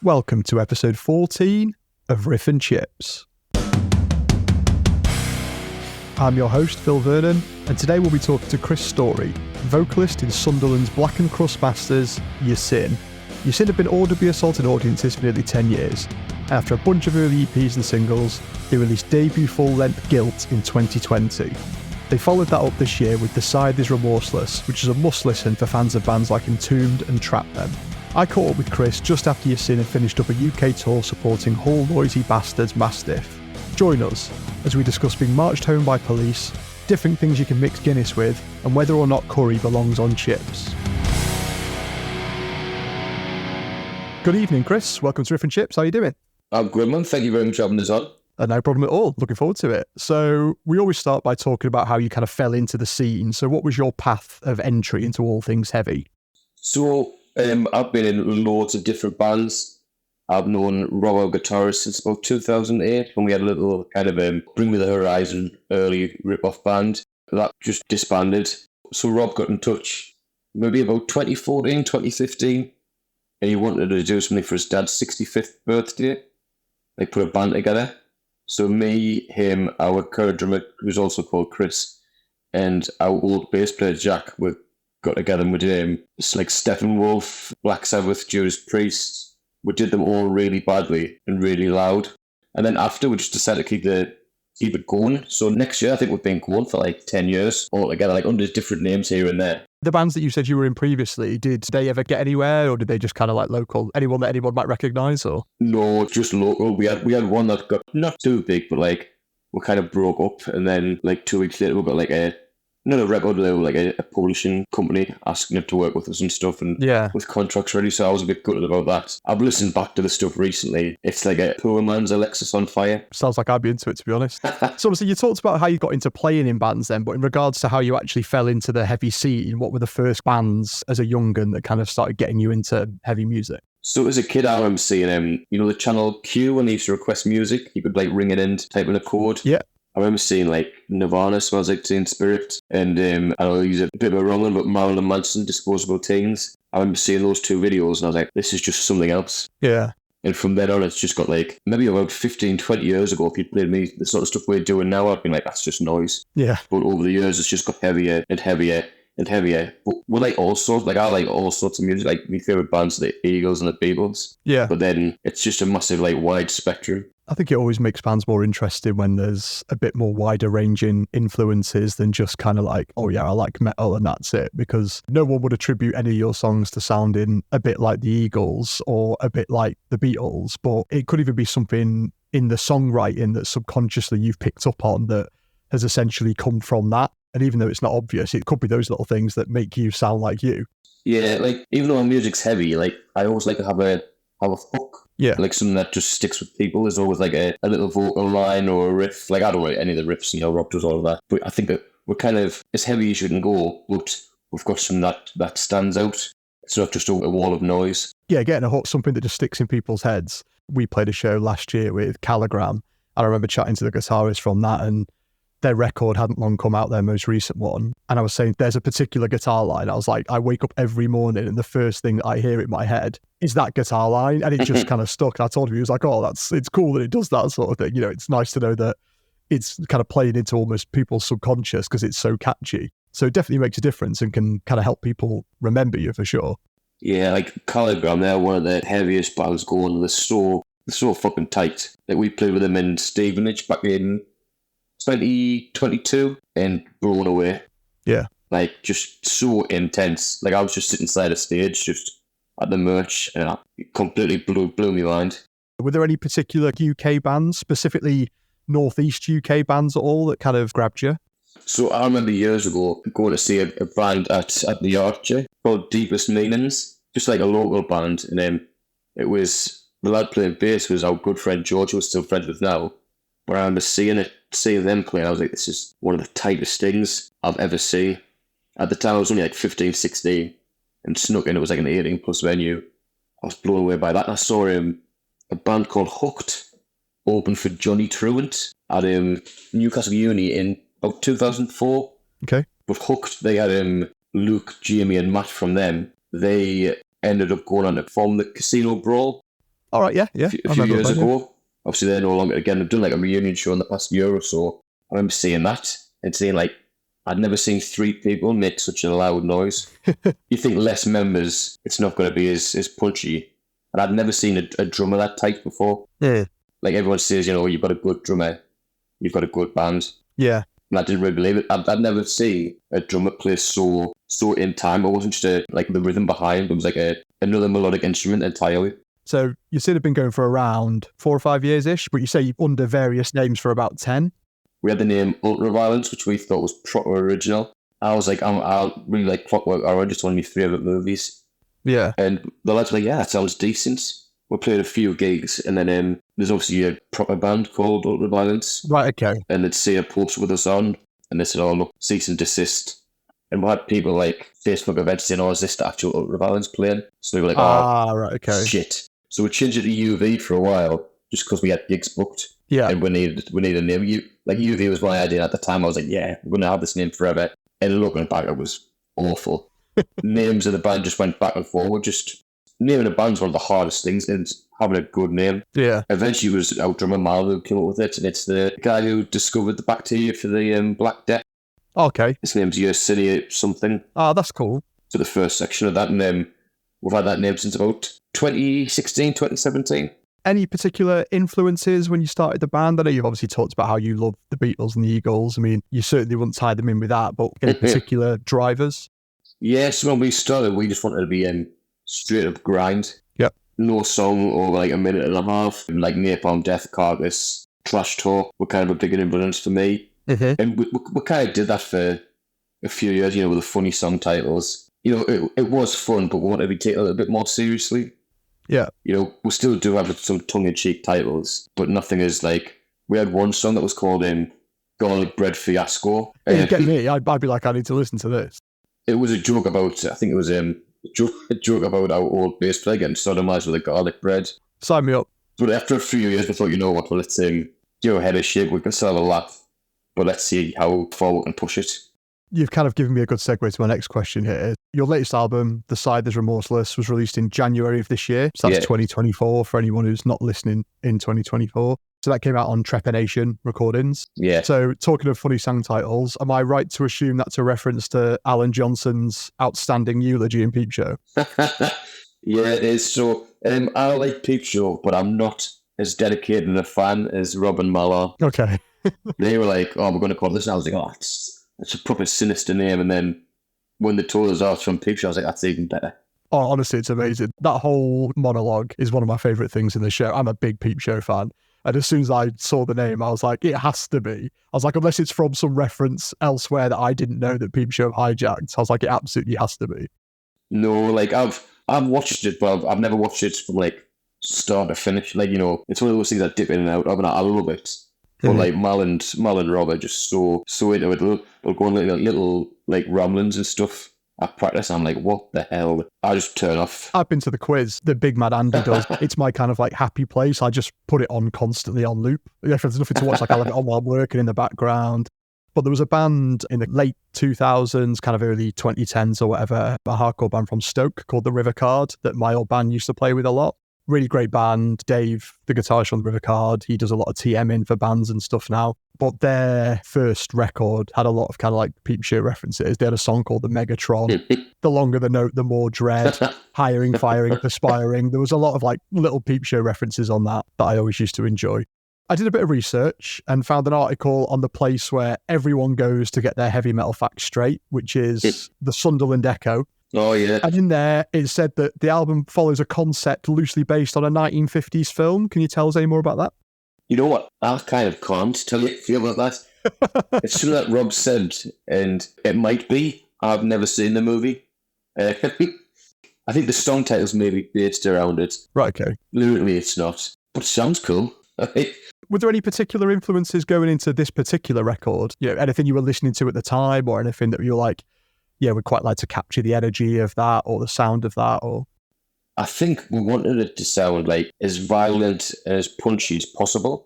Welcome to episode 14 of Riff and Chips. I'm your host, Phil Vernon, and today we'll be talking to Chris Storey, vocalist in Sunderland's Black and Crust Masters, Yersin. Yersin have been audibly assaulting audiences for nearly 10 years. After a bunch of early EPs and singles, they released debut full-length Guilt in 2020. They followed that up this year with The Scythe is Remorseless, which is a must-listen for fans of bands like Entombed and Trap Them. I caught up with Chris just after Yersin had finished up a UK tour supporting Hull Noisy Bastards Mastiff. Join us as we discuss being marched home by police, different things you can mix Guinness with, and whether or not curry belongs on chips. Good evening, Chris. Welcome to Riff and Chips. How are you doing? I'm good, man. Thank you very much for having us on. No problem at all. Looking forward to it. So we always start by talking about how you kind of fell into the scene. So what was your path of entry into all things heavy? So I've been in loads of different bands. I've known Rob, our guitarist, since about 2008 when we had a little kind of Bring Me the Horizon early rip-off band. That just disbanded. So Rob got in touch maybe about 2014, 2015, and he wanted to do something for his dad's 65th birthday. They put a band together. So me, him, our current drummer, who's also called Chris, and our old bass player Jack, we got together and we did it's like Steppenwolf, Black Sabbath, Judas Priest. We did them all really badly and really loud. And then after, we just decided to keep it going. So next year, I think we've been going for like 10 years altogether, like under different names here and there. The bands that you said you were in previously, did they ever get anywhere, or did they just kind of like local? Anyone that anyone might recognise, or? No, just local. We had one that got not too big, but like we kind of broke up, and then like 2 weeks later, we got like not a record label, like a publishing company asking them to work with us and stuff, and with contracts ready. So I was a bit gutted about that. I've listened back to the stuff recently. It's like a poor man's Alexis on Fire. Sounds like I'd be into it, to be honest. So obviously you talked about how you got into playing in bands then, but in regards to how you actually fell into the heavy scene, what were the first bands as a young'un that kind of started getting you into heavy music? So as a kid, I remember seeing, the channel Q when they used to request music. You could like ring it in, type in a code. Yeah. I remember seeing like Nirvana, Smells Like Teen Spirit, and I know he's a bit of a wrong one, but Marilyn Manson, Disposable Teens. I remember seeing those two videos and I was like, this is just something else. Yeah. And from then on, it's just got like, maybe about 15, 20 years ago, if you'd played me the sort of stuff we're doing now, I'd been like, that's just noise. Yeah. But over the years, it's just got heavier and heavier and heavier. But we like all sorts, like I like all sorts of music. Like my favourite bands are the Eagles and the Beatles. Yeah. But then it's just a massive, like, wide spectrum. I think it always makes bands more interesting when there's a bit more wider ranging influences than just kind of like, oh yeah, I like metal and that's it. Because no one would attribute any of your songs to sounding a bit like the Eagles or a bit like the Beatles, but it could even be something in the songwriting that subconsciously you've picked up on that has essentially come from that. And even though it's not obvious, it could be those little things that make you sound like you. Yeah, like even though our music's heavy, like I always like to have a hook. Yeah. Like something that just sticks with people. There's always like a little vocal line or a riff. Like I don't write any of the riffs, Rob does all of that. But I think that we're kind of as heavy as you can go, but we've got something that stands out. It's not just a wall of noise. Yeah, getting a hook, something that just sticks in people's heads. We played a show last year with Caligram, and I remember chatting to the guitarist from that, and their record hadn't long come out, their most recent one. And I was saying, there's a particular guitar line. I was like, I wake up every morning and the first thing that I hear in my head is that guitar line. And it just kind of stuck. And I told him, he was like, oh, it's cool that it does that sort of thing. It's nice to know that it's kind of playing into almost people's subconscious because it's so catchy. So it definitely makes a difference and can kind of help people remember you for sure. Yeah, like Caligram, they're one of the heaviest bands going. They're so fucking tight. Like we played with them in Stevenage back in 2022 and blown away. Yeah. Like just so intense. Like I was just sitting inside a stage just at the merch and it completely blew my mind. Were there any particular UK bands, specifically Northeast UK bands at all that kind of grabbed you? So I remember years ago going to see a band at the Archer called Deepest Meanings, just like a local band, and then it was the lad playing bass was our good friend George, who we're still friends with now. Where I remember seeing them play, and I was like, this is one of the tightest things I've ever seen. At the time, I was only like 15, 16, and snuck in. It was like an 18-plus venue. I was blown away by that. And I saw a band called Hooked open for Johnny Truant at Newcastle Uni in about 2004. Okay. But Hooked, they had Luke, Jamie, and Matt from them. They ended up going on to form the Casino Brawl. All right, yeah. A I few remember years that, yeah. ago. Obviously, they're no longer again. They've done like a reunion show in the past year or so. I remember seeing that and seeing like I'd never seen three people make such a loud noise. You think less members, it's not going to be as punchy. And I'd never seen a drummer that tight before. Yeah. Like everyone says, you've got a good drummer, you've got a good band. Yeah. And I didn't really believe it. I'd never seen a drummer play so in time. It wasn't just like the rhythm behind. It was like another melodic instrument entirely. So you said have been going for around 4 or 5 years-ish, but you say you're under various names for about 10. We had the name Ultraviolence, which we thought was proper original. I was like, I really like Clockwork Orange. It's one of my favourite movies. Yeah. And the lads were like, yeah, that sounds decent. We played a few gigs, and then there's obviously a proper band called Ultraviolence. Right, okay. And they'd see a post with us on, and they said, oh, look, cease and desist. And we had people like Facebook events saying, oh, is this the actual Ultraviolence playing? So we were like, right, okay. shit. So we changed it to UV for a while, just because we had gigs booked. Yeah. And we needed a name. Like UV was my idea at the time. I was like, yeah, we're going to have this name forever. And looking back, it was awful. Names of the band just went back and forward. Just naming a band's one of the hardest things, and having a good name. Yeah. Eventually, it was our drummer Mal who came up with it, and it's the guy who discovered the bacteria for the Black Death. Okay. His name's Yersin something. Oh, that's cool. So the first section of that, and we've had that name since about 2016, 2017. Any particular influences when you started the band? I know you've obviously talked about how you love the Beatles and the Eagles. I mean, you certainly wouldn't tie them in with that, but any particular drivers? Yes, when we started, we just wanted to be straight up grind. Yep. No song over like a minute and a half. Like Napalm Death, Carcass, Trash Talk were kind of a big influence for me. Mm-hmm. And we kind of did that for a few years, with the funny song titles. It was fun, but we wanted to be taken a little bit more seriously. Yeah. We still do have some tongue-in-cheek titles, but nothing is like... We had one song that was called Garlic Bread Fiasco. You get me? I'd be like, I need to listen to this. It was a joke about... I think it was a joke about our old bass player getting sodomized with a garlic bread. Sign me up. But after a few years, we thought, you know what, well, let's get our head of shape. We can still have a laugh, but let's see how far we can push it. You've kind of given me a good segue to my next question here. Your latest album, The Side Is Remorseless, was released in January of this year. So that's 2024 for anyone who's not listening in 2024. So that came out on Trepanation Recordings. Yeah. So talking of funny song titles, am I right to assume that's a reference to Alan Johnson's outstanding eulogy in Peep Show? Yeah, it is. So I like Peep Show, but I'm not as dedicated a fan as Rob and Mal are. Okay. They were like, oh, we're going to call this. I was like, oh, it's a proper sinister name. And then when they told us off from Peep Show, I was like, that's even better. Oh, honestly, it's amazing. That whole monologue is one of my favourite things in the show. I'm a big Peep Show fan. And as soon as I saw the name, I was like, it has to be. I was like, unless it's from some reference elsewhere that I didn't know that Peep Show hijacked. I was like, it absolutely has to be. No, like I've watched it, but I've never watched it from like start to finish. Like, it's one of those things I dip in and out of, and I love it. But like Mal and Rob are just so into it. They'll go on little like ramblings and stuff. At practice, I'm like, what the hell? I just turn off. I've been to the quiz that Big Mad Andy does. It's my kind of like happy place. I just put it on constantly on loop. If there's nothing to watch, like I'll have it on while I'm working in the background. But there was a band in the late 2000s, kind of early 2010s or whatever, a hardcore band from Stoke called the River Card that my old band used to play with a lot. Really great band. Dave, the guitarist on the River Card, he does a lot of TMing for bands and stuff now. But their first record had a lot of kind of like Peep Show references. They had a song called The Megatron. The longer the note, the more dread. Hiring, firing, perspiring. There was a lot of like little Peep Show references on that I always used to enjoy. I did a bit of research and found an article on the place where everyone goes to get their heavy metal facts straight, which is the Sunderland Echo. Oh, yeah. And in there, it said that the album follows a concept loosely based on a 1950s film. Can you tell us any more about that? You know what? I kind of can't tell you about that. It's something that Rob said, and it might be. I've never seen the movie. I think the song title's maybe based around it. Right, okay. Lyrically, it's not. But it sounds cool. Were there any particular influences going into this particular record? Anything you were listening to at the time or anything that you were like, yeah, we'd quite like to capture the energy of that or the sound of that? Or I think we wanted it to sound like as violent and as punchy as possible,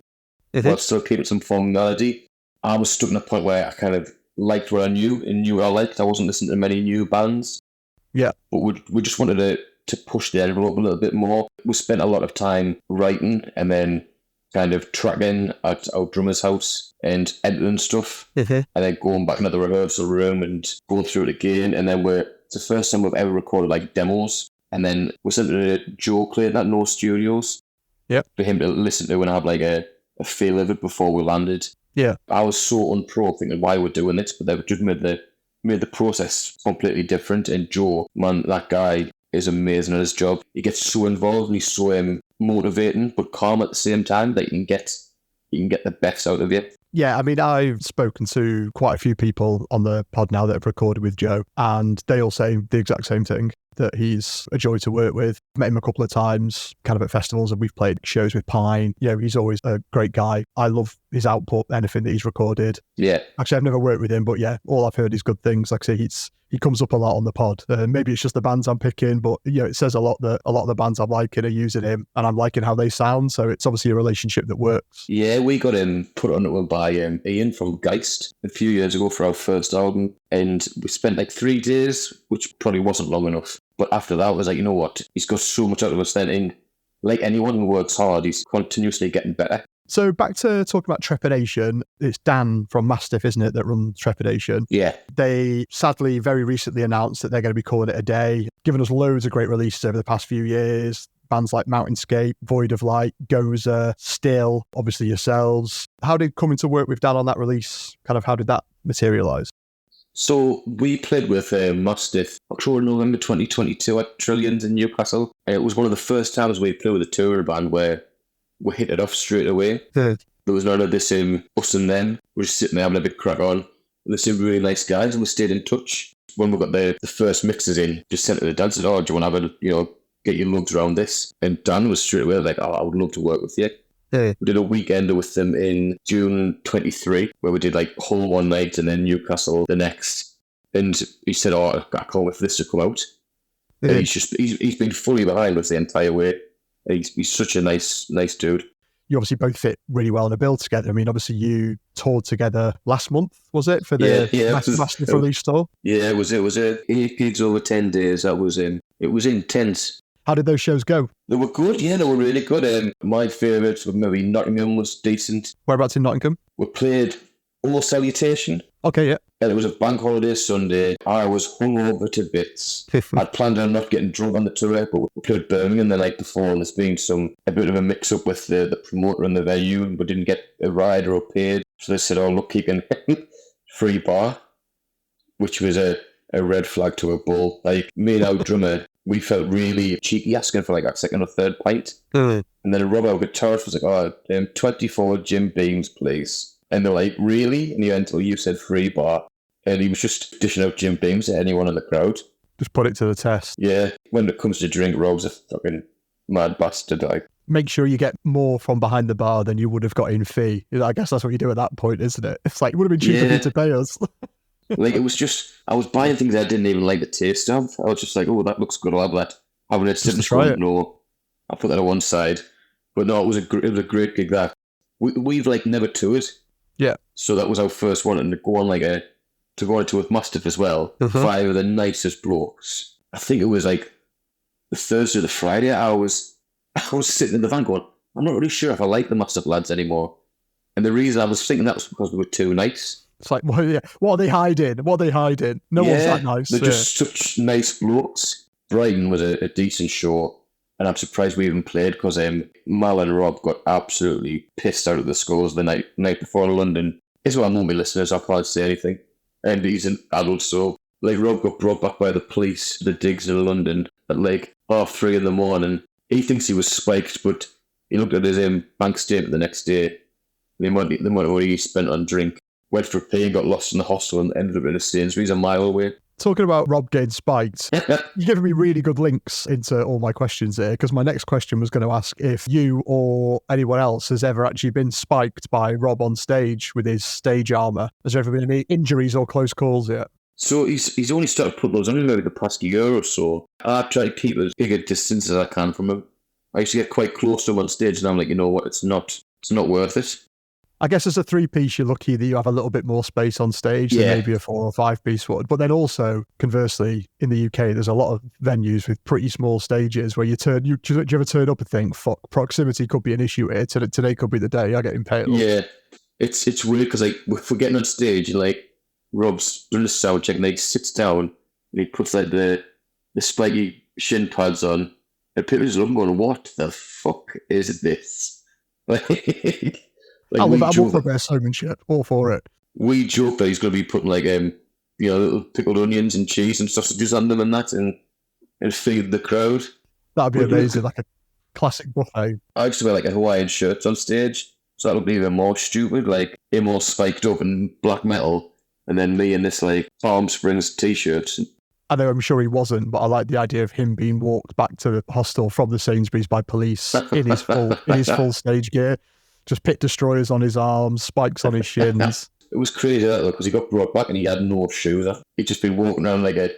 while still keeping some fun melody. I was stuck in a point where I kind of liked what I knew and knew what I liked. I wasn't listening to many new bands. Yeah. But we just wanted to to push the envelope a little bit more. We spent a lot of time writing and then kind of tracking at our drummer's house and editing stuff, and then going back into the rehearsal room and going through it again. And then it's the first time we've ever recorded like demos. And then we sent it to Joe Clayton at No Studios for him to listen to and have like a feel of it before we landed. Yeah, I was so unpro thinking why we're doing this, but they've just made the process completely different. And Joe, man, that guy is amazing at his job. He gets so involved and he's so motivating but calm at the same time that you can get the best out of you. Yeah, I mean, I've spoken to quite a few people on the pod now that have recorded with Joe, and they all say the exact same thing, that he's a joy to work with. Met him a couple of times, kind of at festivals, and we've played shows with Pine. Yeah, he's always a great guy. I love his output, anything that he's recorded. Yeah. Actually, I've never worked with him, but yeah, all I've heard is good things. Like I say, he comes up a lot on the pod. Maybe it's just the bands I'm picking, but it says a lot that a lot of the bands I'm liking are using him, and I'm liking how they sound. So it's obviously a relationship that works. Yeah, we got him put on it by Ian from Geist a few years ago for our first album, and we spent like 3 days, which probably wasn't long enough. But after that, I was like, you know what? He's got so much out of us then, and like anyone who works hard, he's continuously getting better. So back to talking about Trepidation, it's Dan from Mastiff, isn't it, that runs Trepidation? Yeah. They sadly very recently announced that they're going to be calling it a day, giving us loads of great releases over the past few years. Bands like Mountainscape, Void of Light, Gozer, Still, obviously yourselves. How did coming to work with Dan on that release, how did that materialise? So we played with Mastiff October, November 2022 at Trillions in Newcastle. And it was one of the first times we played with a tour band where we hit it off straight away. There was none of this us and them. We're just sitting there having a big crack on. They seemed really nice guys, and we stayed in touch. When we got the first mixes in, just sent it to the Dan, said, "Oh, do you want to have get your lugs around this?" And Dan was straight away like, "Oh, I would love to work with you." Yeah. We did a weekend with them in June 23, where we did like Hull one night and then Newcastle the next. And he said, "Oh, I can't wait for this to come out." Yeah. And he's been fully behind us the entire way. He's such a nice dude. You obviously both fit really well in a bill together. I mean, obviously you toured together last month, was it, for the Mastiff release tour? Yeah, it was 8 gigs over 10 days. It was intense. How did those shows go? They were good, yeah, they were really good. My favourite was maybe Nottingham was decent. Whereabouts in Nottingham? We played All Salutation. Okay, yeah. And it was a bank holiday Sunday. I was hungover to bits. I'd planned on not getting drunk on the tour, but we played Birmingham the night before, and there's been a bit of a mix-up with the promoter and the venue, and we didn't get a ride or paid. So they said, "Oh, look, you can free bar," which was a red flag to a bull. Like, me and our drummer, we felt really cheeky asking for like a second or third pint. And then Rob, our guitarist, was like, "Oh, 24 Jim Beams, please." And they're like, "Really?" And he went, "Well, you said free bar." And he was just dishing out Jim Beams at anyone in the crowd. Just put it to the test. Yeah. When it comes to drink, Rob's a fucking mad bastard. Like, make sure you get more from behind the bar than you would have got in fee. I guess that's what you do at that point, isn't it? It's like, it would have been cheaper for you to pay us. Like, it was just, I was buying things I didn't even like the taste of. I was just like, "Oh, that looks good, I'll have that." I would have just try it. No, I'll put that on one side. But no, it was a great gig. That we've like never toured. Yeah. So that was our first one, and to go on to go on a tour with Mastiff as well. 5 of the nicest blokes. I think it was like the Thursday or the Friday. I was sitting in the van going, "I'm not really sure if I like the Mastiff lads anymore." And the reason I was thinking that was because we were too nice. It's like, what are they hiding? What are they hiding? No one's that nice. They're just such nice blokes. Brighton was a decent show, and I'm surprised we even played because Mal and Rob got absolutely pissed out of the skulls the night before in London. It's what I know my listeners, I can't say anything. And he's an adult, so like Rob got brought back by the police, the digs in London at like 3:30 in the morning. He thinks he was spiked, but he looked at his bank statement the next day. The amount of money he spent on drink. Went for a pee and got lost in the hostel and ended up in a Sainsbury's a mile away. Talking about Rob getting spiked, you're giving me really good links into all my questions there, because my next question was going to ask if you or anyone else has ever actually been spiked by Rob on stage with his stage armour. Has there ever been any injuries or close calls yet? So he's only started putting those on maybe the past year or so. I try to keep as big a distance as I can from him. I used to get quite close to him on stage, and I'm like, you know what, it's not worth it. I guess as a 3-piece, you're lucky that you have a little bit more space on stage than maybe a 4 or 5-piece would. But then also, conversely, in the UK, there's a lot of venues with pretty small stages where do you ever turn up and think, fuck, proximity could be an issue here. Today could be the day I get impaled. Yeah, it's weird because like if we're getting on stage and like Rob's doing a sound check and he sits down and he puts like the spiky shin pads on and people just look going, what the fuck is this? Like I love it. I'm all for a bit of showmanship. All for it. We joke that he's going to be putting like little pickled onions and cheese and sausages on them and that and feed the crowd. That'd be amazing, like a classic buffet. I used to wear like a Hawaiian shirt on stage, so that would be even more stupid, like him all spiked up in black metal, and then me in this like Palm Springs t-shirt. I know, I'm sure he wasn't, but I like the idea of him being walked back to the hostel from the Sainsbury's by police in his full stage gear. Just pit destroyers on his arms, spikes on his shins. It was crazy because he got brought back and he had no shoes. He'd just been walking around and I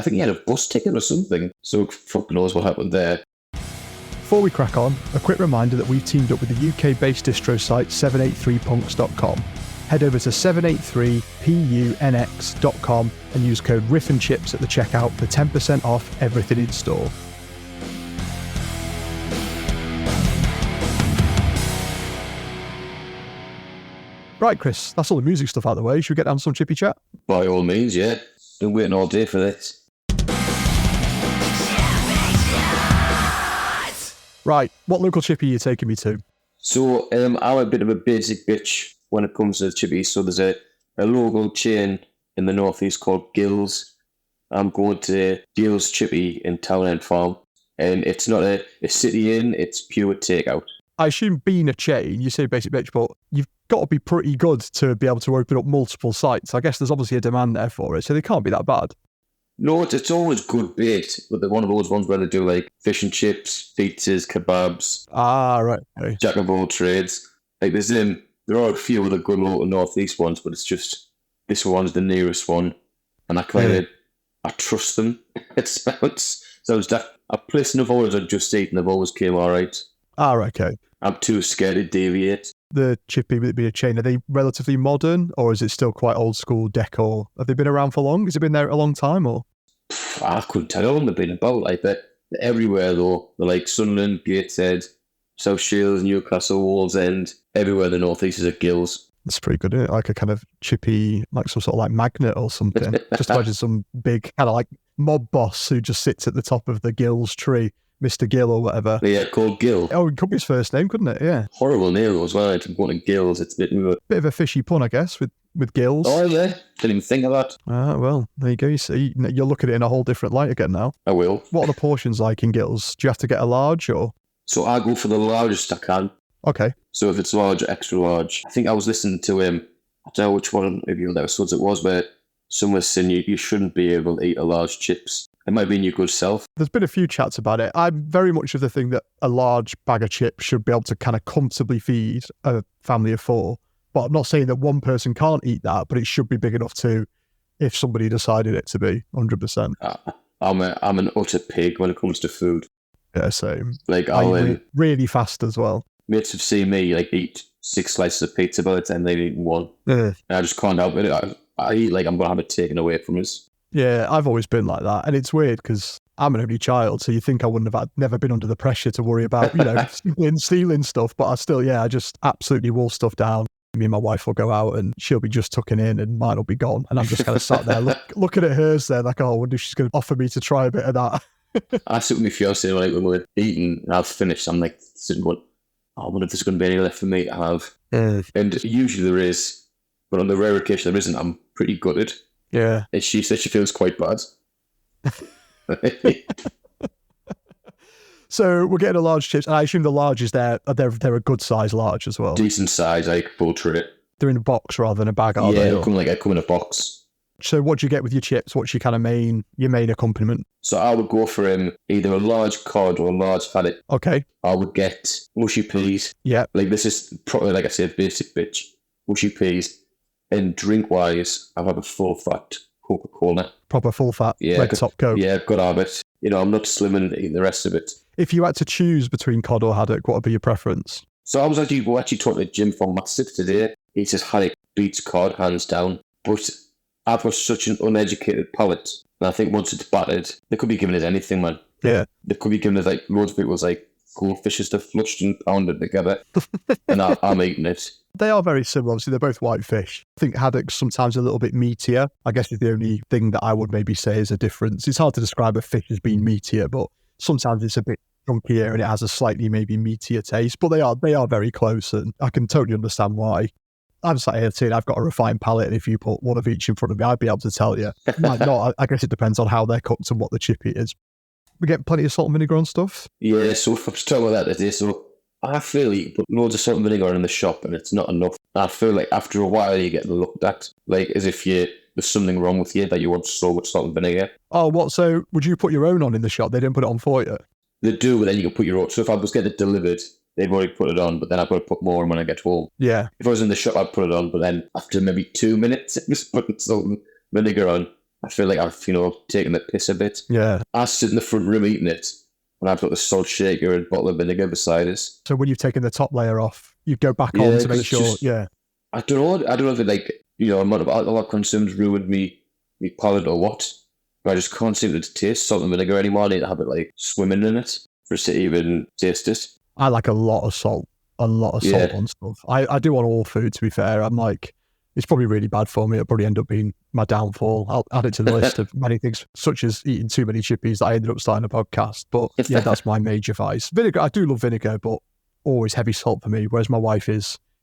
think he had a bus ticket or something. So fuck knows what happened there. Before we crack on, a quick reminder that we've teamed up with the UK-based distro site 783punks.com. Head over to 783punx.com and use code RIFFandCHIPS at the checkout for 10% off everything in store. Right, Chris, that's all the music stuff out of the way. Should we get down to some chippy chat? By all means, yeah. Been waiting all day for this. Right, what local chippy are you taking me to? So, I'm a bit of a basic bitch when it comes to chippies. So there's a local chain in the northeast called Gill's. I'm going to Gill's Chippy in Townend Farm. And it's not a city inn, it's pure takeout. I assume being a chain, you say basic bitch, but you've got to be pretty good to be able to open up multiple sites. I guess there's obviously a demand there for it, so they can't be that bad. No, it's always good bait, but they're one of those ones where they do like fish and chips, pizzas, kebabs. Ah, right. Okay. Jack of all trades. Like there are a few other good local northeast ones, but it's just this one's the nearest one, and I trust them. It sounds daft. I've placed enough orders I've just eaten. They've always came all right. Ah, right, okay. I'm too scared to deviate. The chippy with it being a chain, are they relatively modern, or is it still quite old school decor? Have they been around for long? Has it been there a long time, or? I couldn't tell how long they've been about. Like they're everywhere though. They're like Sunderland, Gateshead, South Shields, Newcastle, Wallsend. Everywhere in the northeast is at Gills. That's pretty good, isn't it? Like a kind of chippy, like some sort of like magnet or something. Just imagine some big kind of like mob boss who just sits at the top of the Gills tree. Mr. Gill or whatever. Yeah, called Gill. Oh, it could be his first name, couldn't it? Yeah. Horrible name as well. It's going to Gills. It's a bit of a fishy pun, I guess, with Gills. Oh, yeah. Didn't even think of that. Ah, well, there you go. You see, you'll look at it in a whole different light again now. I will. What are the portions like in Gills? Do you have to get a large or? So I go for the largest I can. Okay. So if it's large or extra large. I think I was listening to I don't know which one of your episodes it was, where someone was saying you shouldn't be able to eat a large chips. It might be in your good self. There's been a few chats about it. I'm very much of the thing that a large bag of chips should be able to kind of comfortably feed a family of 4. But I'm not saying that one person can't eat that, but it should be big enough to, if somebody decided it to be, 100%. I'm an utter pig when it comes to food. Yeah, same. Like really fast as well. Mates have seen me like eat 6 slices of pizza by the time they've eaten one. And I just can't help it. I eat like I'm going to have it taken away from us. Yeah, I've always been like that. And it's weird because I'm an only child, so you think I wouldn't have never been under the pressure to worry about, stealing stuff. But I just absolutely wolf stuff down. Me and my wife will go out and she'll be just tucking in and mine will be gone. And I'm just kind of sat there looking at hers there like, oh, I wonder if she's going to offer me to try a bit of that. I sit with my fiancé like when we're eating and I've finished. I'm like, I wonder if there's going to be any left for me to have. And usually there is, but on the rare occasion there isn't, I'm pretty gutted. Yeah. And she said she feels quite bad. So we're getting a large chips, and I assume the large is they're a good size large as well. Decent size, like full tray. They're in a box rather than a bag, are they? Yeah, they come in a box. So what do you get with your chips? What's your kind of main accompaniment? So I would go for either a large cod or a large haddock. Okay. I would get mushy peas. Yeah. Like this is probably, like I said, basic bitch. Mushy peas. And drink-wise, I'll have a full-fat Coca-Cola. Proper full-fat, red top Coke. Yeah, good habit. I'm not slimming and eating the rest of it. If you had to choose between cod or haddock, what would be your preference? So we're actually talking to Jim from Massive today. He says Haddock beats cod hands down. But I've got such an uneducated palate. And I think once it's battered, they could be giving it anything, man. Yeah. They could be giving it like loads of people's like goldfish stuff flushed and pounded together. And I'm eating it. They are very similar. Obviously, they're both white fish. I think haddock's sometimes a little bit meatier. I guess is the only thing that I would maybe say is a difference. It's hard to describe a fish as being meatier, but sometimes it's a bit chunkier and it has a slightly maybe meatier taste. But they are very close, and I can totally understand why. I'm sat here saying I've got a refined palate, and if you put one of each in front of me, I'd be able to tell you. Might not. I guess it depends on how they're cooked and what the chippy is. We get plenty of salt and vinegar on stuff. Yeah, so I was talking about that today. So I feel you put loads of salt and vinegar in the shop and it's not enough. I feel like after a while you get looked at like as if there's something wrong with you that you want so much salt and vinegar. Oh, what? So would you put your own on in the shop? They didn't put it on for you? They do, but then you can put your own. So if I was getting it delivered, they've already put it on, but then I've got to put more on when I get home. Yeah. If I was in the shop, I'd put it on, but then after maybe 2 minutes, just putting salt and vinegar on, I feel like I've, taken the piss a bit. Yeah. I sit in the front room eating it, and I've got the salt shaker and bottle of vinegar beside us. So when you've taken the top layer off, you go back on to make sure, I don't know if it amount of alcohol consumes ruined me palate or what, but I just can't seem to taste salt and vinegar anymore. I need to have it like swimming in it for us to even taste it. I like a lot of salt on stuff. I do on all food, to be fair. I'm like, it's probably really bad for me. It'll probably end up being my downfall. I'll add it to the list of many things, such as eating too many chippies that I ended up starting a podcast. But yeah, that's my major vice. Vinegar, I do love vinegar, but always heavy salt for me. Whereas my wife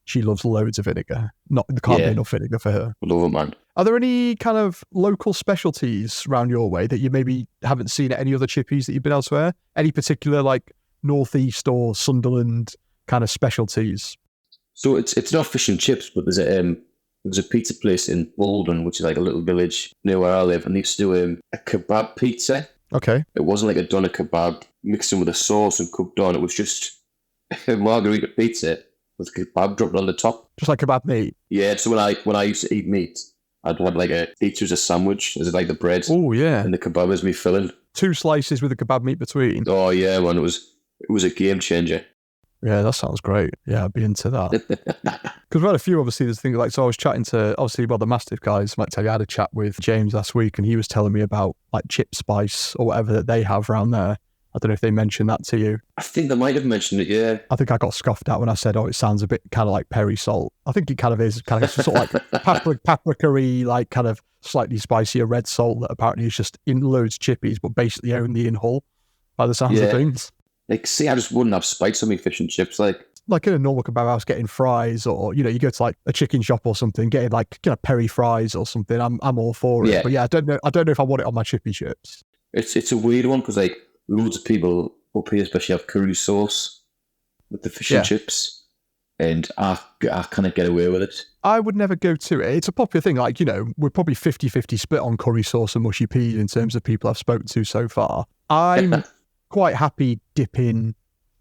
she loves loads of vinegar. There can't be enough vinegar for her. Love it, man. Are there any kind of local specialties around your way that you maybe haven't seen at any other chippies that you've been elsewhere? Any particular like Northeast or Sunderland kind of specialties? So it's not fish and chips, but there's a pizza place in Bolden, which is like a little village near where I live, and they used to do a kebab pizza. Okay. It wasn't like a doner kebab mixed in with a sauce and cooked on. It was just a margarita pizza with kebab dropped on the top. Just like kebab meat? Yeah, so when I used to eat meat, I'd want like a pizza as a sandwich, as like the bread. Oh, yeah. And the kebab as me filling. 2 slices with the kebab meat between. Oh, yeah, man. It was a game changer. Yeah, that sounds great. Yeah, I'd be into that. Because we had a few, obviously, there's things like, so I was chatting to, obviously, the Mastiff guys, might tell you, I had a chat with James last week, and he was telling me about like chip spice or whatever that they have around there. I don't know if they mentioned that to you. I think they might have mentioned it, yeah. I think I got scoffed at when I said, it sounds a bit kind of like Perry salt. I think it kind of is, kind of sort of like paprika-y, like kind of slightly spicier red salt that apparently is just in loads of chippies, but basically only in Hull, by the sounds of things. Like, see, I just wouldn't have spice on me fish and chips, like in a normal kebab house, getting fries, or you go to like a chicken shop or something, getting like Perry fries or something. I'm all for it. But yeah, I don't know if I want it on my chippy chips. It's a weird one because like loads of people up here, especially, have curry sauce with the fish and chips, and I kind of get away with it. I would never go to it. It's a popular thing. Like, we're probably 50-50 split on curry sauce and mushy peas in terms of people I've spoken to so far. I'm quite happy dipping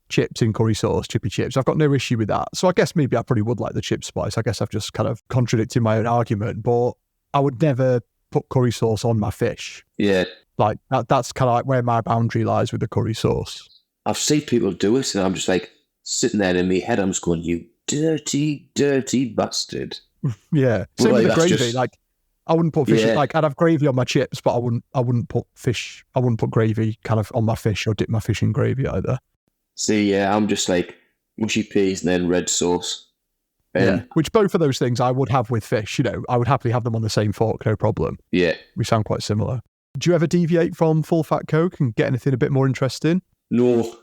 chips in curry sauce, chippy chips. I've got no issue with that. So I guess maybe I probably would like the chip spice. I guess I've just kind of contradicted my own argument, but I would never put curry sauce on my fish. Yeah. Like that's kind of like where my boundary lies with the curry sauce. I've seen people do it and I'm just like sitting there in my head, I'm just going, you dirty, dirty bastard. Yeah. Same with the gravy. Like I wouldn't put fish, like I'd have gravy on my chips, but I wouldn't put gravy kind of on my fish or dip my fish in gravy either. See, yeah, I'm just like mushy peas and then red sauce. Which both of those things I would have with fish, I would happily have them on the same fork, no problem. Yeah. We sound quite similar. Do you ever deviate from full fat Coke and get anything a bit more interesting? No.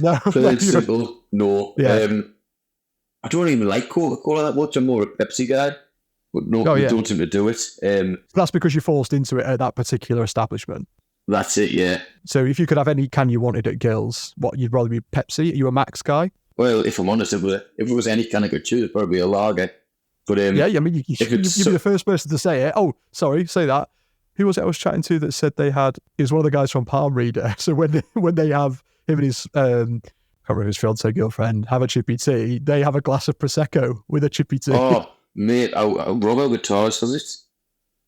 No. Plain and simple, no. Yeah. I don't even like Coca-Cola that much. I'm more a Pepsi guy. But no, we don't seem to do it. That's because you're forced into it at that particular establishment. That's it, yeah. So if you could have any can you wanted at Gill's, what, you'd rather be Pepsi? Are you a Max guy? Well, if I'm honest, if it was any can I could choose, it'd probably be a lager. But yeah, I mean, you'd be the first person to say it. Oh, sorry, say that. Who was it I was chatting to that said it was one of the guys from Palm Reader. So when they have him and his, I can't remember his fiancée girlfriend, have a chippy tea, they have a glass of Prosecco with a chippy tea. Oh, mate, Robo Guitar says it.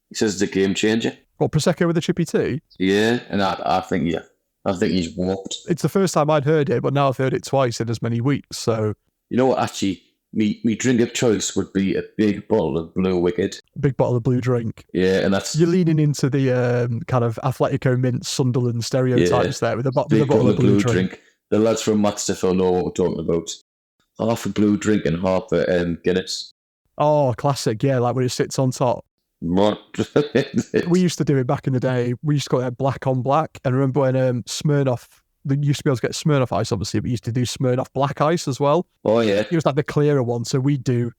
He says it's a game changer. What, Prosecco with a chippy tea? Yeah, and I think he's warped. It's the first time I'd heard it, but now I've heard it twice in as many weeks. So You know what? Actually, me drink of choice would be a big bottle of Blue Wicked. Big bottle of blue drink. Yeah, and that's You're leaning into the kind of Atletico Mint Sunderland stereotypes there with a bottle of blue drink. The lads from Matstiff will know what we're talking about. Half a blue drink and half a Guinness. Oh, classic. Yeah, like when it sits on top. What? We used to do it back in the day. We used to call it black on black. And remember when Smirnoff, they used to be able to get Smirnoff ice, obviously, but we used to do Smirnoff black ice as well. Oh, yeah. It was like the clearer one. So we'd do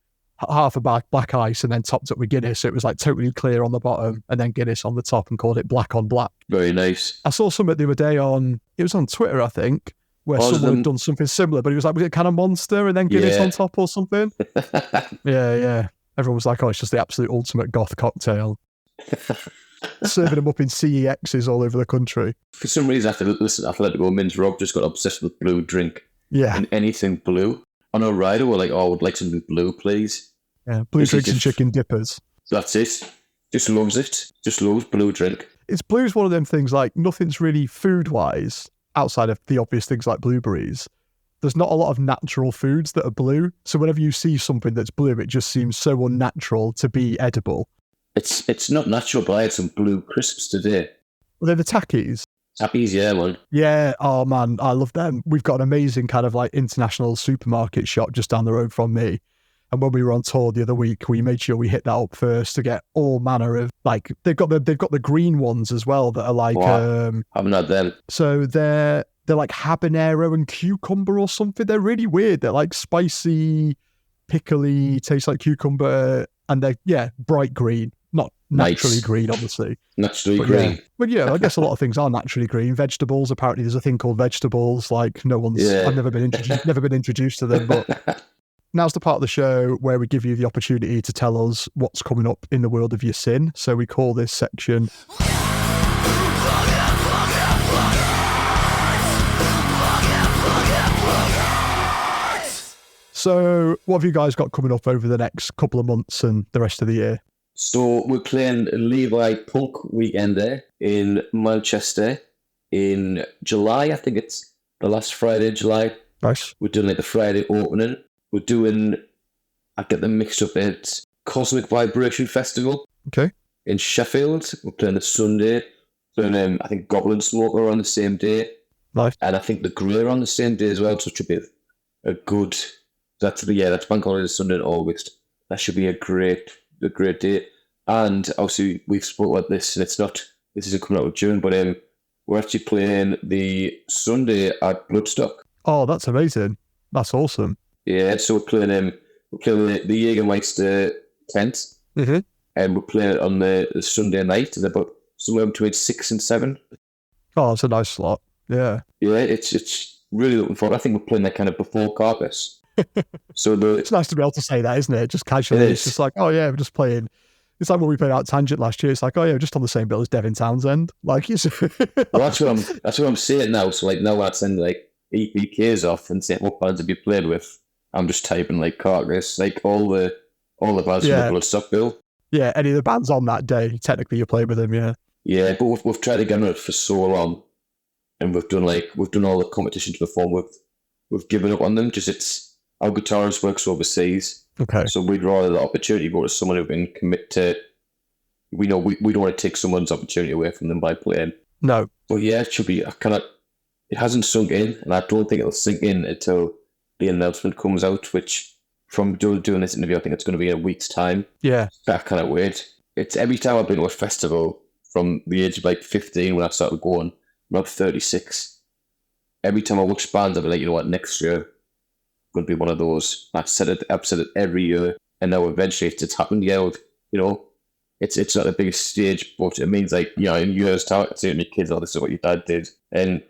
half a black ice and then topped up with Guinness. So it was like totally clear on the bottom and then Guinness on the top and called it black on black. Very nice. I saw something the other day it was on Twitter, I think, where someone had done something similar, but it was like, was it kind of Monster and then Guinness on top or something? Yeah. Everyone was like, oh, it's just the absolute ultimate goth cocktail. Serving them up in CEXs all over the country. For some reason, after listening to Atletico Mint, Rob just got obsessed with blue drink. Yeah. And anything blue. On a rider, we're like, oh, I would like something blue, please. Yeah, blue drinks and chicken dippers. That's it. Just loves it. Just loves blue drink. Blue's one of them things, like, nothing's really food-wise, outside of the obvious things like blueberries. There's not a lot of natural foods that are blue. So whenever you see something that's blue, it just seems so unnatural to be edible. It's not natural, but I had some blue crisps today. Well, they're the Takis. Tappies, yeah, man. Yeah, oh man, I love them. We've got an amazing kind of like international supermarket shop just down the road from me. And when we were on tour the other week, we made sure we hit that up first to get all manner of, like, they've got the green ones as well that are like... haven't had them. So they're like habanero and cucumber or something. They're really weird. They're like spicy, pickly, taste like cucumber, and they're, bright green. Not naturally green, obviously. Naturally green. Yeah. But yeah, I guess a lot of things are naturally green. Vegetables, apparently there's a thing called vegetables. Like I've never been introduced to them, but... Now's the part of the show where we give you the opportunity to tell us what's coming up in the world of Yersin. So we call this section... So what have you guys got coming up over the next couple of months and the rest of the year? So we're playing Levi Punk Weekend there in Manchester in July. I think it's the last Friday in July. Nice. We're doing like the Friday opening. We're doing, I get them mixed up, it's Cosmic Vibration Festival. Okay. In Sheffield. We're playing the Sunday. Playing, I think, Goblin Smoker on the same day. Nice. And I think the Grey on the same day as well, so it should be a good... That's Bank Holiday Sunday in August. That should be a great day. And obviously, we've spoken about this, and this isn't coming out of June, but we're actually playing the Sunday at Bloodstock. Oh, that's amazing. That's awesome. Yeah, so we're playing the Jägermeister tent, and we're playing it on the Sunday night, and about somewhere between 6 and 7. Oh, it's a nice slot. Yeah. Yeah, it's really looking forward. I think we're playing that kind of before Carcass. So it's nice to be able to say that, isn't it? Just casually. It's just like, oh yeah, we're just playing. It's like when we played out Tangent last year. It's like, oh yeah, we're just on the same bill as Devin Townsend. Like, well, that's what I'm saying now. So like now I'd send like EPKs off and say what bands have you played with. I'm just typing like Carcass, like all the bands from the Bloodstock bill. Yeah, any of the bands on that day, technically you played with them. Yeah. Yeah, but we've tried to get on it for so long, and we've done all the competitions before. We've given up on them. Our guitarist works overseas. Okay. So we'd rather the opportunity go to someone who can commit to... We know we don't want to take someone's opportunity away from them by playing. No. But yeah, it should be... It hasn't sunk in, and I don't think it'll sink in until the announcement comes out, which from doing this interview, I think it's going to be in a week's time. Yeah. I can't wait. It's every time I've been to a festival from the age of like 15 when I started going, I'm about 36. Every time I watch bands, I'll be like, you know what, next year... going to be one of those. I've said it every year, and now eventually it's happened. Yeah, it's not the biggest stage, but it means like in years' time, I say to my kids, "Oh, this is what your dad did," and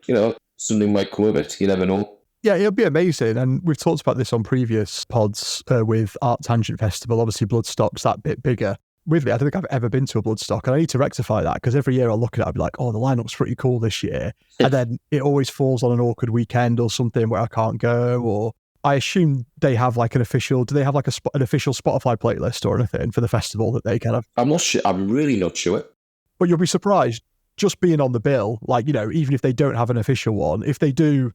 something might come of it. You never know. Yeah, it'll be amazing, and we've talked about this on previous pods with Art Tangent Festival. Obviously, Bloodstock's that bit bigger. Weirdly, I don't think I've ever been to a Bloodstock, and I need to rectify that because every year I'll look at it, I'll be like, "Oh, the lineup's pretty cool this year," and then it always falls on an awkward weekend or something where I can't go, or I assume they have like an official... Do they have like an official Spotify playlist or anything for the festival that they kind of... I'm not sure. I'm really not sure. But you'll be surprised, just being on the bill, like, even if they don't have an official one, if they do,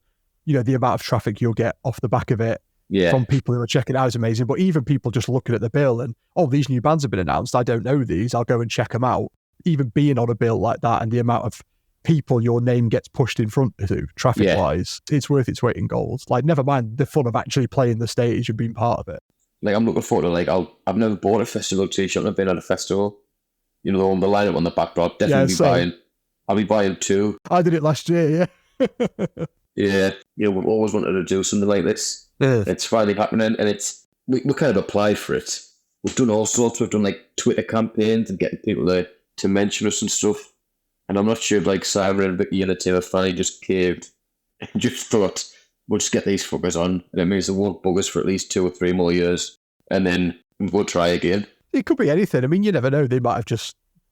the amount of traffic you'll get off the back of it, Yeah. from people who are checking it out is amazing. But even people just looking at the bill and, oh, these new bands have been announced. I don't know these. I'll go and check them out. Even being on a bill like that and the amount of people your name gets pushed in front of traffic-wise, it's worth its weight in gold. Like, never mind the fun of actually playing the stage and being part of it. Like, I'm looking forward to, like, I've never bought a festival t-shirt. I've never been at a festival. You know, the lineup on the back, but I'll be buying two. I did it last year, yeah. Yeah, you know, we've always wanted to do something like this. Yeah. It's finally happening, and we kind of applied for it. We've done all sorts. We've done like Twitter campaigns and getting people to mention us and stuff. And I'm not sure if like Simon and Vicky and the team have finally just caved and just thought, we'll just get these fuckers on, and it means they won't bug us for at least 2 or 3 more years, and then we'll try again. It could be anything. I mean, you never know. They might have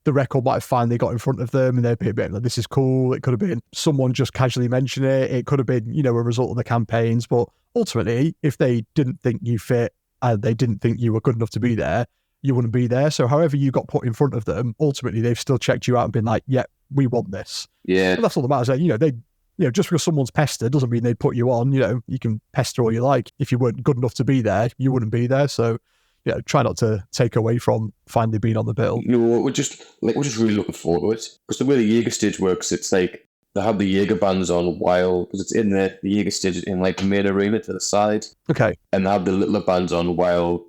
the record might have finally got in front of them and they'd be a bit like, this is cool. It could have been someone just casually mentioning it. It could have been, you know, a result of the campaigns. But ultimately, if they didn't think you fit and they didn't think you were good enough to be there, you wouldn't be there. So however you got put in front of them, ultimately, they've still checked you out and been like, yeah, we want this. Yeah. And that's all that matters. You know, just because someone's pestered doesn't mean they'd put you on. You know, you can pester all you like. If you weren't good enough to be there, you wouldn't be there. So, yeah, try not to take away from finally being on the bill. You know, we're just really looking forward to it, because the way the Jaeger stage works, it's like they have the Jaeger bands on while, because it's in the Jaeger stage is in like the main arena to the side. Okay. And they have the littler bands on while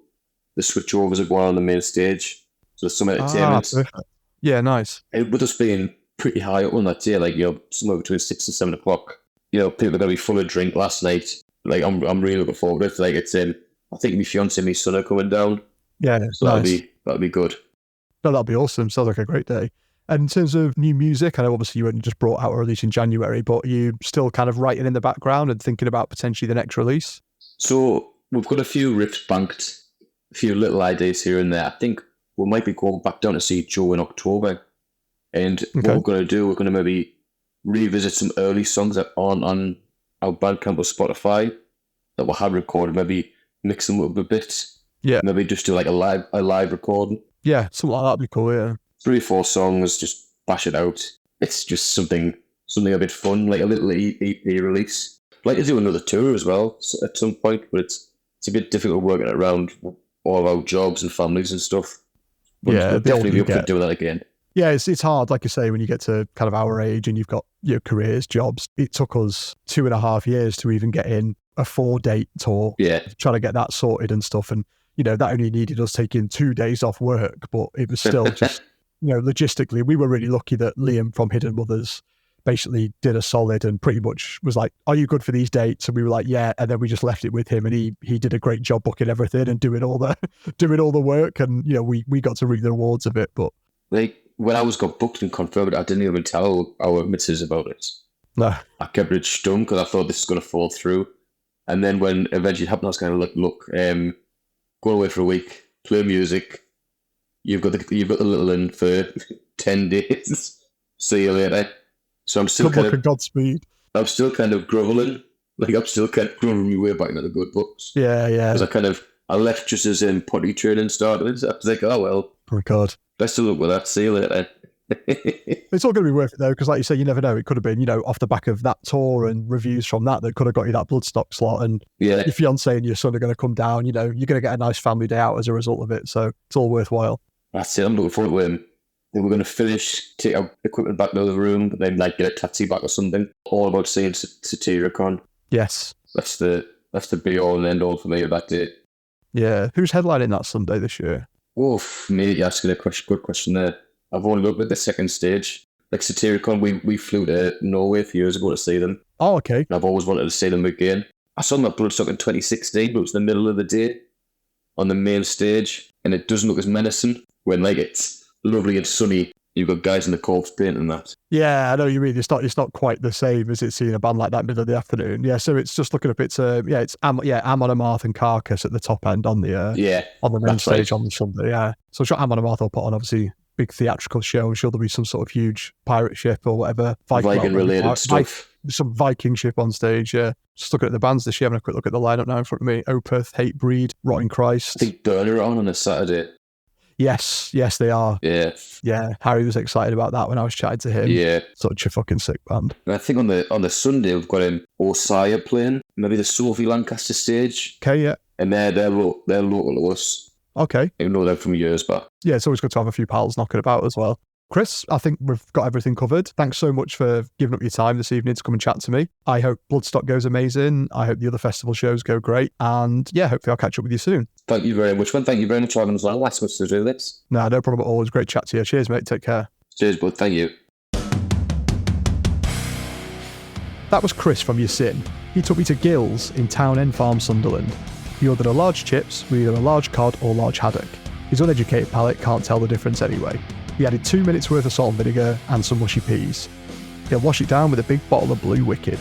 the switchovers are going on the main stage. So there's some entertainment. Perfect. Yeah, nice. And with us being pretty high up on that day, like, you know, somewhere between 6 and 7 o'clock, you know, people are going to be full of drink last night. Like, I'm really looking forward to it. Like, it's in, I think my fiance and my son are coming down. Yeah, so nice. that'll be good. No, that'll be awesome. Sounds like a great day. And in terms of new music, I know obviously you only just brought out a release in January, but are you still kind of writing in the background and thinking about potentially the next release? So we've got a few riffs banked, a few little ideas here and there. I think we might be going back down to see Joe in October. And what we're going to do, we're going to maybe revisit some early songs that aren't on our Bandcamp or Spotify that we had recorded, maybe mix them up a bit. Yeah. Maybe just do like a live recording. Yeah, something like that would be cool, yeah. 3 or 4 songs, just bash it out. It's just something a bit fun, like a little EP release. I'd like to do another tour as well at some point, but it's a bit difficult working around all of our jobs and families and stuff. But yeah, we'll definitely be up to doing that again. Yeah, it's hard, like you say, when you get to kind of our age and you've got your careers, jobs. It took us 2.5 years to even get in a 4-date tour. Yeah. Trying to get that sorted and stuff. And, you know, that only needed us taking 2 days off work, but it was still just, you know, logistically, we were really lucky that Liam from Hidden Mothers basically did a solid and pretty much was like, are you good for these dates? And we were like, yeah. And then we just left it with him, and he did a great job booking everything and doing all the work. And, you know, we got to reap the rewards of it. But like, when I got booked and confirmed, I didn't even tell our missus about it. No. I kept it stum because I thought this was going to fall through. And then when eventually it happened, I was kind of like, look, go away for a week, play music. You've got the little in for 10 days. See you later. So I'm still Godspeed. I'm still kind of groveling. Like, I'm still kind of groveling my way back into the good books. Yeah, yeah. Because I left just as potty training started. So I was like, oh well. Oh God. Best of luck with that. See you later. It's all going to be worth it though, because like you say, you never know. It could have been, you know, off the back of that tour and reviews from that could have got you that Bloodstock slot, and yeah, your fiance and your son are going to come down. You know, you're going to get a nice family day out as a result of it. So it's all worthwhile. That's it. I'm looking forward to it. We're going to finish, take our equipment back to the room, and then like get a taxi back or something. All about seeing Satyricon. Yes, that's the be all and end all for me of that day. Yeah, who's headlining that Sunday this year? Oof, me, you're asking a good question there. I've only looked at the second stage. Like Satyricon, we flew to Norway a few years ago to see them. Oh, okay. And I've always wanted to see them again. I saw them at Bloodstock in 2016, but it was in the middle of the day on the main stage, and it doesn't look as menacing when like it's lovely and sunny. You've got guys in the corpse paint and that. Yeah, I know you mean. It's not quite the same as it's seeing a band like that middle of the afternoon. Yeah, so it's just looking up. It's it's Amon Amarth and Carcass at the top end on the on the main stage on the Sunday. Yeah, so I'm sure Amon Amarth will put on obviously big theatrical show. I'm sure there'll be some sort of huge pirate ship or whatever Viking related stuff. Some Viking ship on stage. Yeah, just looking at the bands this year. Having a quick look at the lineup now in front of me: Opeth, Hatebreed, Rotting Christ. I think Burner on a Saturday. Yes, they are. Yeah. Yeah, Harry was excited about that when I was chatting to him. Yeah. Such a fucking sick band. And I think on the Sunday we've got Osaya playing, maybe the Sophie Lancaster stage. Okay, yeah. And they're local to us. Okay. Even though they're from years back. Yeah, it's always good to have a few pals knocking about as well. Chris, I think we've got everything covered. Thanks so much for giving up your time this evening to come and chat to me. I hope Bloodstock goes amazing. I hope the other festival shows go great. And yeah, hopefully I'll catch up with you soon. Thank you very much, man. Thank you very much for having us on. Last much to do this. No, no problem at all. It was a great chat to you. Cheers, mate. Take care. Cheers, bud. Thank you. That was Chris from Yersin. He took me to Gill's in Town End Farm, Sunderland. He ordered a large chips with either a large cod or large haddock. His uneducated palate can't tell the difference anyway. He added 2 minutes worth of salt and vinegar and some mushy peas. He'll wash it down with a big bottle of Blue Wicked.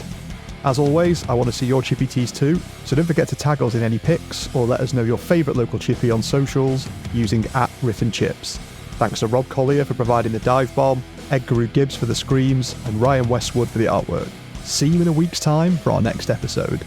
As always, I want to see your chippy teas too, so don't forget to tag us in any pics or let us know your favourite local chippy on socials using @RiffNChips. Thanks to Rob Collier for providing the dive bomb, Edgar Gibbs for the screams, and Ryan Westwood for the artwork. See you in a week's time for our next episode.